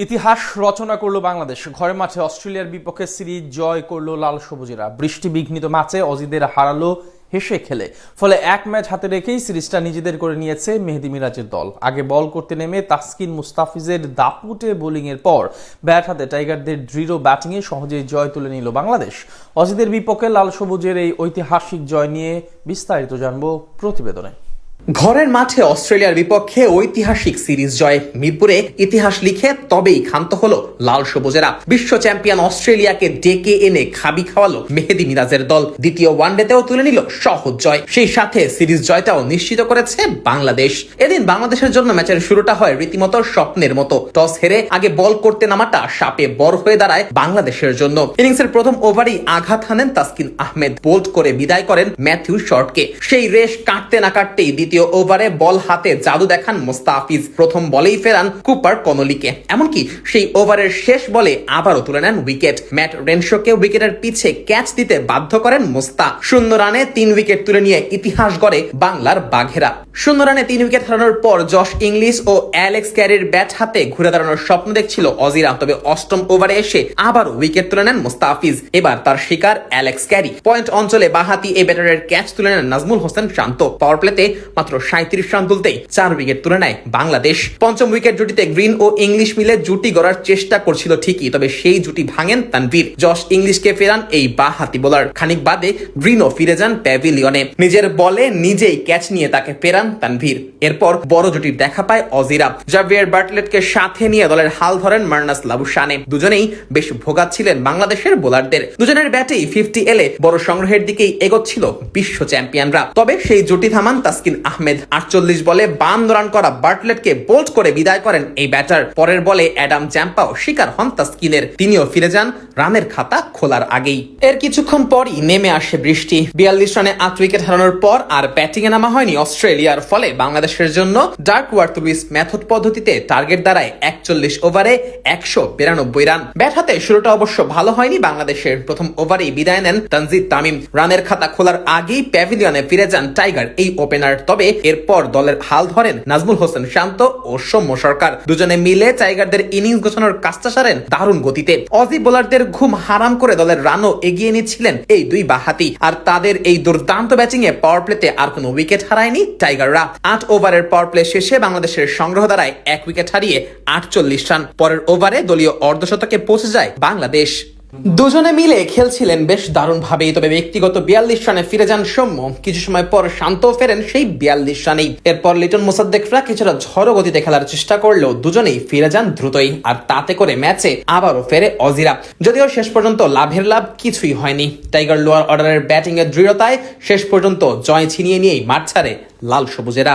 ইতিহাস রচনা করলো বাংলাদেশ। ঘরের মাঠে অস্ট্রেলিয়ার বিপক্ষে সিরিজ জয় করলো লাল সবুজেরা। বৃষ্টি বিঘ্নিত ম্যাচে অজিদের হারালো হেসে খেলে। ফলে এক ম্যাচ হাতে রেখেই সিরিজটা নিজেদের করে নিয়েছে মেহেদী মিরাজের দল। আগে বল করতে নেমে তাসকিন মুস্তাফিজের দাপুটে বোলিংয়ের পর ব্যাট হাতে টাইগারদের দৃঢ় ব্যাটিংয়ে সহজেই জয় তুলে নিল বাংলাদেশ। অজিদের বিপক্ষে লাল সবুজের এই ঐতিহাসিক জয় নিয়ে বিস্তারিত জানবো প্রতিবেদনে। ঘরের মাঠে অস্ট্রেলিয়ার বিপক্ষে ঐতিহাসিক সিরিজ জয়। মিরপুরে ইতিহাস লিখে তবেই ক্ষান্ত হলো লাল সবুজেরা। বিশ্ব চ্যাম্পিয়ন অস্ট্রেলিয়াকে ডেকে এনে খাবি খাওয়ালো মেহেদী মিরাজের দল। দ্বিতীয় ওয়ানডেতেও তুলে নিল সহজ জয়। সেই সাথে সিরিজ জয়টাও নিশ্চিত করেছে বাংলাদেশ। এদিন বাংলাদেশের জন্য ম্যাচের শুরুটা হয় রীতিমতো স্বপ্নের মতো। টস হেরে আগে বল করতে নামাটা সাপে বড় হয়ে দাঁড়ায় বাংলাদেশের জন্য। ইনিংসের প্রথম ওভারেই আঘাত হানেন তাসকিন আহমেদ। বোল্ড করে বিদায় করেন ম্যাথিউ শর্টকে। সেই রেশ কাটতে না কাটতেই দ্বিতীয় ওভারে বল হাতে জাদু দেখান মুস্তাফিজ। প্রথম বলেই ফেরান কুপার কনলিকে। এমনকি সেই ওভারের শেষ বলে আবারও তুলে নেন উইকেট। ম্যাট রেনশোকে উইকেটের পিছে ক্যাচ দিতে বাধ্য করেন মুস্তা। 0 রানে 3 উইকেট তুলে নিয়ে ইতিহাস গড়ে বাংলার বাঘেরা। 0 রানে 3 উইকেট হারানোর পর জশ ইংলিশ ও অ্যালেক্স ক্যারির ব্যাট হাতে ঘুরে দাঁড়ানোর স্বপ্ন দেখছিল অজিরা। তবে অষ্টম ওভারে এসে আবারও উইকেট তুলে নেন মুস্তাফিজ। এবার তার শিকার অ্যালেক্স ক্যারি। পয়েন্ট অঞ্চলে বাহাতি এই ব্যাটারের ক্যাচ তুলে নেন নাজমুল হোসেন শান্ত। পাওয়ার প্লেতে মাত্র 37 রান তুলতেই 4 উইকেট তুলে নেয় বাংলাদেশ। পঞ্চম উইকেট জুটিতে গ্রিন ও ইংলিশ মিলে জুটি গড়ার চেষ্টা করছিল ঠিকই, তবে সেই জুটি ভাঙেন তানভীর। জশ ইংলিশকে ফেরান এই বাহাতি বোলার। খানিক বাদে গ্রিনও ফিরে যান প্যাভিলিয়নে। নিজের বলে নিজেই ক্যাচ নিয়ে তাকে ফেরান তানভীর। এরপর বড় জুটির দেখা পায় অজিরা। জাভিয়ার বার্টলেটকে সাথে নিয়ে দলের হাল ধরেন মার্নাস লাবুশানে। দুজনেই বেশ ভোগাচ্ছিলেন বাংলাদেশের বোলারদের। দুজনের ব্যাটেই 50 এলে বড় সংগ্রহের দিকেই এগোচ্ছিল বিশ্ব চ্যাম্পিয়নরা। তবে সেই জুটি থামান তাসকিন আহমেদ। 48 বলে 52 রান করা বার্টলেটকে বোল্ড করে বিদায় করেন এই ব্যাটার। পরের বলে অ্যাডাম চ্যাম্পাও শিকার হন তাসকিনের। তিনিও ফিরে যান রানের খাতা খোলার আগেই। এর কিছুক্ষণ পরই নেমে আসে বৃষ্টি। 42 রানে 8 উইকেট হারানোর পর আর ব্যাটিং এ নামা হয়নি অস্ট্রেলিয়ার। ফলে বাংলাদেশের জন্য ডার্ক ওয়ার্থ লুইস মেথড পদ্ধতিতে টার্গেট দাঁড়ায় 41 ওভারে 192 রান। ব্যাট হাতে শুরুটা অবশ্য ভালো হয়নি বাংলাদেশের। প্রথম ওভারেই বিদায় নেন তানজিদ তামিম। রানের খাতা খোলার আগেই প্যাভিলিয়নে ফিরে যান টাইগার এই ওপেনার। তবে এরপর দলের হাল ধরেন নাজমুল হোসেন শান্ত ও সৌম্য সরকার। দুজনে মিলে টাইগারদের ইনিংস গোছানোর কাজটা সারেন দারুণ গতিতে। অজি বোলারদের ঘুম হারাম করে দলের রানও এগিয়ে নিচ্ছিলেন এই দুই বাহাতি। আর তাদের এই দুর্দান্ত ব্যাটিং এ পাওয়ার প্লেতে আর কোনো উইকেট হারায়নি টাইগাররা। 8 ওভারের পাওয়ার প্লে শেষে বাংলাদেশের সংগ্রহ দাঁড়ায় 1 উইকেট হারিয়ে 48 রান। পরের ওভারে দলীয় অর্ধশতকে পৌঁছে যায় বাংলাদেশ। দুজনে মিলে খেলছিলেন বেশ দারুণ ভাবেই। তবে ব্যক্তিগত 42 রানে ফিরে যান সৌম্য। কিছু সময় পর শান্ত ফেরেন সেই 42 রানেই। এরপর লিটন মোসাদ্দেকরা কিছুটা ঝড়ো গতিতে খেলার চেষ্টা করলেও দুজনেই ফিরে যান দ্রুতই। আর তাতে করে ম্যাচে আবারও ফেরে অজিরা। যদিও শেষ পর্যন্ত লাভের লাভ কিছুই হয়নি। টাইগার লোয়ার অর্ডারের ব্যাটিং এর দৃঢ়তায় শেষ পর্যন্ত জয় ছিনিয়ে নিয়েই মাঠ ছাড়ে লাল সবুজেরা।